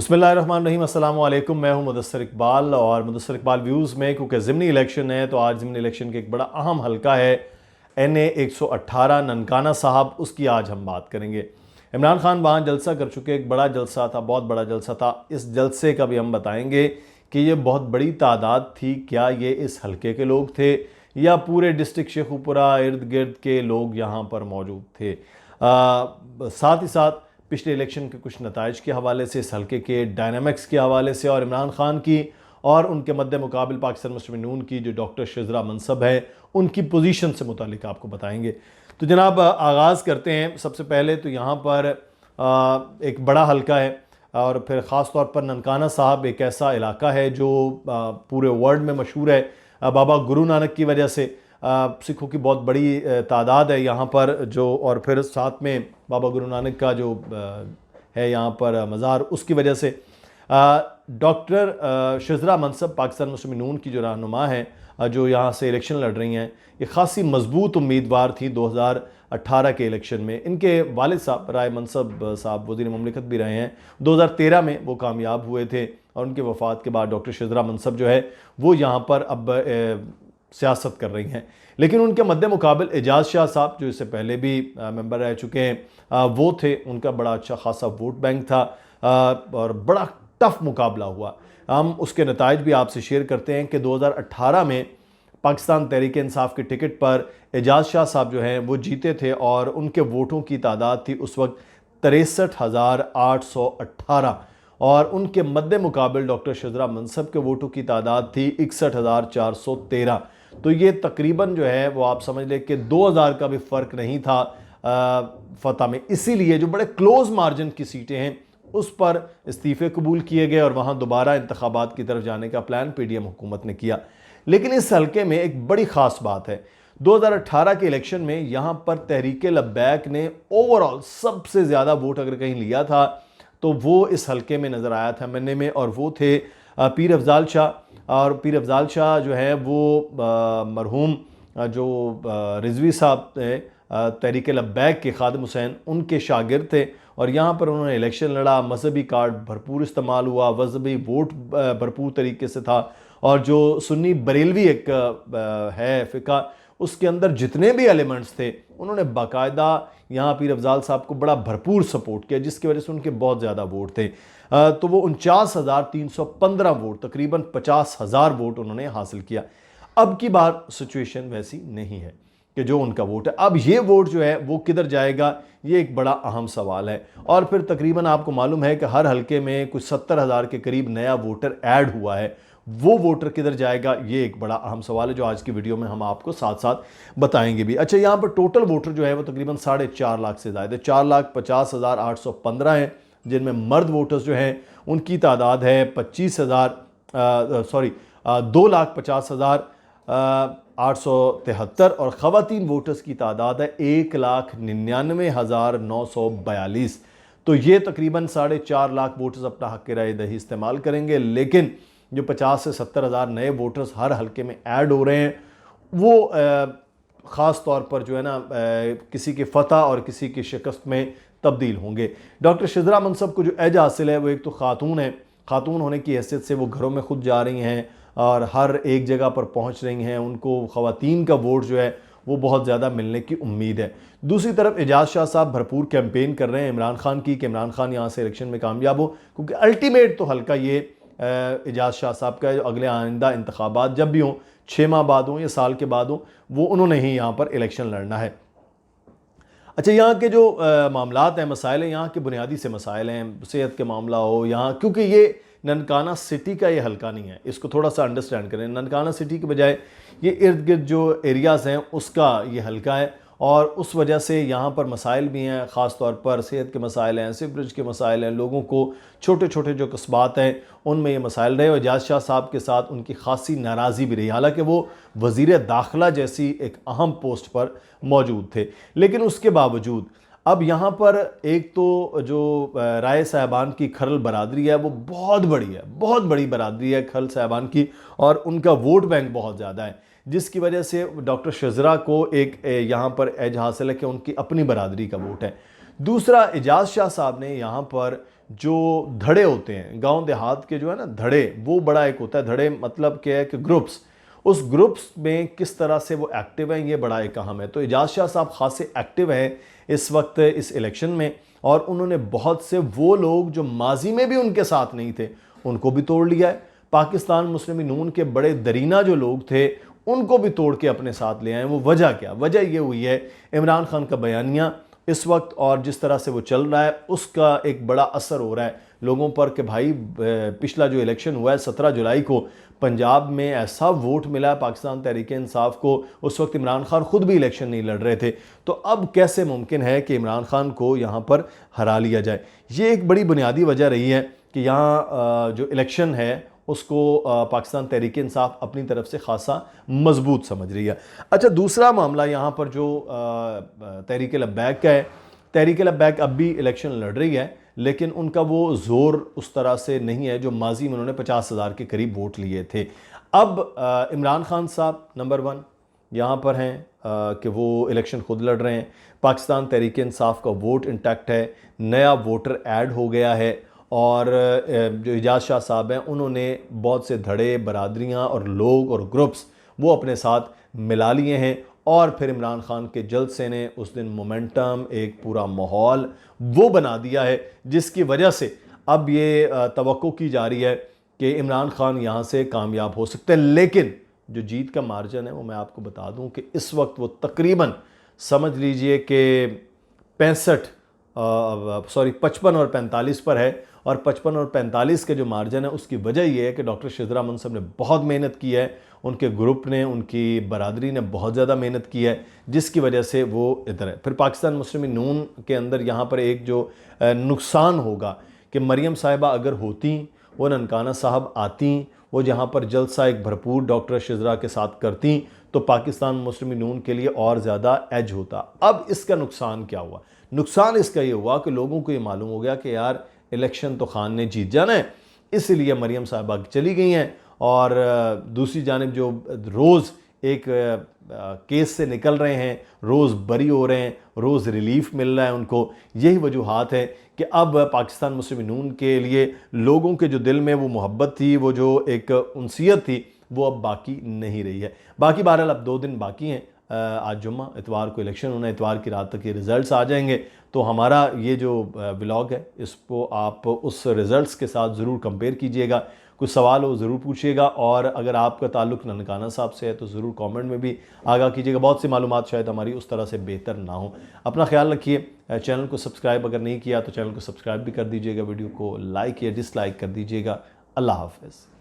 बिस्मिल्लाहिर्रहमानिर्रहीम, अस्सलाम वालेकुम। मैं हूं मुदस्सिर इकबाल और मुदस्सिर इकबाल व्यूज़ में, क्योंकि ज़िमनी इलेक्शन है तो आज ज़िमनी इलेक्शन के एक बड़ा अहम हलका है NA 118 ननकाना साहब, उसकी आज हम बात करेंगे। इमरान खान वहाँ जलसा कर चुके, एक बड़ा जलसा था, बहुत बड़ा जलसा था। इस जलसे का भी हम बताएंगे कि ये बहुत बड़ी तादाद थी, क्या ये इस हलके के लोग थे या पूरे डिस्ट्रिक्ट शेखुपुरा इर्द गिर्द के लोग यहाँ पर मौजूद थे। साथ ही साथ पिछले इलेक्शन के कुछ नताइज के हवाले से, इस हल्के के डायनामिक्स के हवाले से और इमरान खान की और उनके मद्दे मुकाबिल पाकिस्तान मुस्लिम नून की जो डॉक्टर शजरा मनसब है उनकी पोजीशन से मुतालिक आपको बताएंगे। तो जनाब आगाज़ करते हैं। सबसे पहले तो यहाँ पर एक बड़ा हल्का है और फिर ख़ास तौर पर ननकाना साहब एक ऐसा इलाका है जो पूरे वर्ल्ड में मशहूर है बाबा गुरु नानक की वजह से। सिखों की बहुत बड़ी तादाद है यहाँ पर जो, और फिर साथ में बाबा गुरु नानक का जो है यहाँ पर मज़ार, उसकी वजह से डॉक्टर शजरा मनसब पाकिस्तान मुस्लिम नून की जो रहनुमा हैं जो यहाँ से इलेक्शन लड़ रही हैं, ये खासी मजबूत उम्मीदवार थी 2018 के इलेक्शन में। इनके वालिद साहब राय मनसब साहब वज़ीर ममलिकत भी रहे हैं, 2013 में वो कामयाब हुए थे और उनके वफ़ात के बाद डॉक्टर शजरा मनसब जो है वो यहाँ पर अब सियासत कर रही हैं। लेकिन उनके मद्दे मुकाबिल एजाज शाह साहब जो इससे पहले भी मेंबर रह चुके हैं, वो थे, उनका बड़ा अच्छा खासा वोट बैंक था और बड़ा टफ मुकाबला हुआ। हम उसके नताइज भी आपसे शेयर करते हैं कि 2018 में पाकिस्तान तहरीक इंसाफ के टिकट पर एजाज शाह साहब जो हैं वो जीते थे और उनके वोटों की तादाद थी उस वक्त 63,818 और उनके मद्दे मुकाबिल डॉक्टर शजरा मनसब के वोटों की तादाद थी 61,413। तो ये तकरीबन जो है वो आप समझ लें कि 2000 का भी फ़र्क नहीं था फतह में। इसीलिए जो बड़े क्लोज़ मार्जिन की सीटें हैं उस पर इस्तीफ़े कबूल किए गए और वहाँ दोबारा इंतखाबात की तरफ जाने का प्लान PDM हुकूमत ने किया। लेकिन इस हल्के में एक बड़ी ख़ास बात है, 2018 के इलेक्शन में यहाँ पर तहरीक लब्बैक ने ओवरऑल सबसे ज़्यादा वोट अगर कहीं लिया था तो वो इस हल्के में नज़र आया था मन्ने में, और वो थे पीर अफजाल शाह। और पीर अफजाल शाह जो है वो मरहूम जो रिजवी साहब थे तहरीक लब्बैक के खादिम हुसैन, उनके शागिर्द थे और यहाँ पर उन्होंने इलेक्शन लड़ा। मजहबी कार्ड भरपूर इस्तेमाल हुआ, मजहबी वोट भरपूर तरीके से था और जो सुन्नी बरेलवी एक है फ़िका, उसके अंदर जितने भी एलिमेंट्स थे उन्होंने बाकायदा यहाँ पीर अफजाल साहब को बड़ा भरपूर सपोर्ट किया, जिसकी वजह से उनके बहुत ज़्यादा वोट थे। तो वो 49,315 वोट, तकरीबन 50,000 वोट उन्होंने हासिल किया। अब की बार सिचुएशन वैसी नहीं है कि जो उनका वोट है, अब ये वोट जो है वो किधर जाएगा, ये एक बड़ा अहम सवाल है। और फिर तकरीबन आपको मालूम है कि हर हलके में कुछ 70,000 के करीब नया वोटर ऐड हुआ है, वो वोटर किधर जाएगा, ये एक बड़ा अहम सवाल है जो आज की वीडियो में हम आपको साथ साथ बताएंगे भी। अच्छा, यहाँ पर टोटल वोटर जो है वो तकरीबन 4.5 लाख से ज़्यादा, 4,50,815 हैं, जिनमें मर्द वोटर्स जो हैं उनकी तादाद है 2,50,873 और ख़वातीन वोटर्स की तादाद है 1,99,942। तो ये तकरीबन 4.5 लाख वोटर्स अपना हक़ राय दही इस्तेमाल करेंगे। लेकिन जो 50 से 70 हज़ार नए वोटर्स हर हलके में ऐड हो रहे हैं वो ख़ास तौर पर जो है ना किसी की फ़तह और किसी की शिकस्त में तब्दील होंगे। डॉक्टर शजरा मनसब को जो एज हासिल है वो एक तो ख़ातून है, ख़ातून होने की हैसियत से वो घरों में खुद जा रही हैं और हर एक जगह पर पहुंच रही हैं, उनको ख़वातीन का वोट जो है वो बहुत ज़्यादा मिलने की उम्मीद है। दूसरी तरफ एजाज शाह साहब भरपूर कैंपेन कर रहे हैं इमरान खान की कि इमरान खान यहाँ से इलेक्शन में कामयाब हो, क्योंकि अल्टीमेट तो हल्का ये एजाज शाह साहब का अगले आइंदा इंतखाबात जब भी हों, 6 माह बाद हों या साल के बाद हों, वो उन्होंने ही यहाँ पर इलेक्शन लड़ना है। अच्छा, यहाँ के जो मामलात हैं, मसाइल हैं, यहाँ के बुनियादी से मसाइल हैं, सेहत के मामला हो यहाँ, क्योंकि ये ननकाना सिटी का ये हल्का नहीं है, इसको थोड़ा सा अंडरस्टैंड करें। ननकाना सिटी के बजाय ये इर्द गिर्द जो एरियाज़ हैं उसका ये हल्का है और उस वजह से यहाँ पर मसाइल भी हैं, ख़ास तौर पर सेहत के मसाइल हैं, सीवरेज के मसाइल हैं, लोगों को छोटे छोटे जो कस्बात हैं उनमें ये मसाइल रहे और एजाज शाह साहब के साथ उनकी खासी नाराज़ी भी रही, हालांकि वो वज़ीर दाखिला जैसी एक अहम पोस्ट पर मौजूद थे। लेकिन उसके बावजूद अब यहाँ पर एक तो जो राय साहबान की खरल बरादरी है वो बहुत बड़ी है, बहुत बड़ी बरादरी है खरल साहबान की और उनका वोट बैंक बहुत ज़्यादा है, जिसकी वजह से डॉक्टर शजरा को एक यहाँ पर एज हासिल है कि उनकी अपनी बरादरी का वोट है। दूसरा, एजाज शाह साहब ने यहाँ पर जो धड़े होते हैं गांव देहात के, जो है ना धड़े, वो बड़ा एक होता है। धड़े मतलब क्या है कि ग्रुप्स, उस ग्रुप्स में किस तरह से वो एक्टिव हैं, ये बड़ा एक अहम है। तो एजाज शाह साहब खासे एक्टिव हैं इस वक्त इस इलेक्शन में, और उन्होंने बहुत से वो लोग जो माजी में भी उनके साथ नहीं थे उनको भी तोड़ लिया है। पाकिस्तान मुस्लिम नून के बड़े दरीना जो लोग थे उनको भी तोड़ के अपने साथ ले आए। वो वजह क्या? वजह ये हुई है इमरान खान का बयानिया इस वक्त और जिस तरह से वो चल रहा है उसका एक बड़ा असर हो रहा है लोगों पर कि भाई पिछला जो इलेक्शन हुआ है 17 जुलाई को पंजाब में ऐसा वोट मिला है पाकिस्तान तहरीक इंसाफ को, उस वक्त इमरान खान खुद भी इलेक्शन नहीं लड़ रहे थे। तो अब कैसे मुमकिन है कि इमरान खान को यहाँ पर हरा लिया जाए? ये एक बड़ी बुनियादी वजह रही है कि यहाँ जो इलेक्शन है उसको पाकिस्तान तहरीक इंसाफ अपनी तरफ से खासा मजबूत समझ रही है। अच्छा, दूसरा मामला यहाँ पर जो तहरीक लब्बैक का है, तहरीक लब्बैक अब भी इलेक्शन लड़ रही है लेकिन उनका वो ज़ोर उस तरह से नहीं है जो माजी में उन्होंने 50,000 के करीब वोट लिए थे। अब इमरान खान साहब नंबर 1 यहाँ पर हैं कि वो इलेक्शन खुद लड़ रहे हैं। पाकिस्तान तहरीक इंसाफ का वोट इंटैक्ट है, नया वोटर ऐड हो गया है, और जो एजाज शाह साहब हैं उन्होंने बहुत से धड़े, बरादरियाँ और लोग और ग्रुप्स वो अपने साथ मिला लिए हैं। और फिर इमरान खान के जलसे ने उस दिन मोमेंटम, एक पूरा माहौल वो बना दिया है जिसकी वजह से अब ये तवक्को की जा रही है कि इमरान खान यहाँ से कामयाब हो सकते हैं। लेकिन जो जीत का मार्जिन है वो मैं आपको बता दूं कि इस वक्त वो तकरीबन समझ लीजिए कि 55 और 45 पर है, और 55 और 45 के जो मार्जिन है उसकी वजह यह है कि डॉक्टर शिजरा मुंसब ने बहुत मेहनत की है, उनके ग्रुप ने, उनकी बरादरी ने बहुत ज़्यादा मेहनत की है, जिसकी वजह से वो इधर है। फिर पाकिस्तान मुस्लिम नून के अंदर यहाँ पर एक जो नुकसान होगा कि मरियम साहिबा अगर होती, वो ननकाना साहब आती, वो जहाँ पर जलसा एक भरपूर डॉक्टर शिजरा के साथ करती तो पाकिस्तान मुस्लिम नून के लिए और ज़्यादा एज होता। अब इसका नुकसान क्या हुआ? नुकसान इसका ये हुआ कि लोगों को ये मालूम हो गया कि यार इलेक्शन तो खान ने जीत जाना है, इसलिए मरियम साहिबा चली गई हैं। और दूसरी जानिब जो रोज़ एक केस से निकल रहे हैं, रोज़ बरी हो रहे हैं, रोज़ रिलीफ मिल रहा है उनको, यही वजूहात है कि अब पाकिस्तान मुस्लिम नून के लिए लोगों के जो दिल में वो मोहब्बत थी, वो जो एक उनसियत थी, वो अब बाकी नहीं रही है। बाकी बहरहाल अब 2 दिन बाकी हैं, आज जुम्मा, इतवार को इलेक्शन होना है, इतवार की रात तक ये रिज़ल्ट्स आ जाएंगे। तो हमारा ये जो व्लॉग है इसको आप उस रिज़ल्ट्स के साथ ज़रूर कंपेयर कीजिएगा, कुछ सवाल हो ज़रूर पूछिएगा, और अगर आपका ताल्लुक़ ननकाना साहब से है तो ज़रूर कमेंट में भी आगाह कीजिएगा। बहुत सी मालूमात शायद हमारी उस तरह से बेहतर ना हो। अपना ख्याल रखिए। चैनल को सब्सक्राइब अगर नहीं किया तो चैनल को सब्सक्राइब भी कर दीजिएगा, वीडियो को लाइक या डिसलाइक कर दीजिएगा। अल्लाह हाफ़िज़।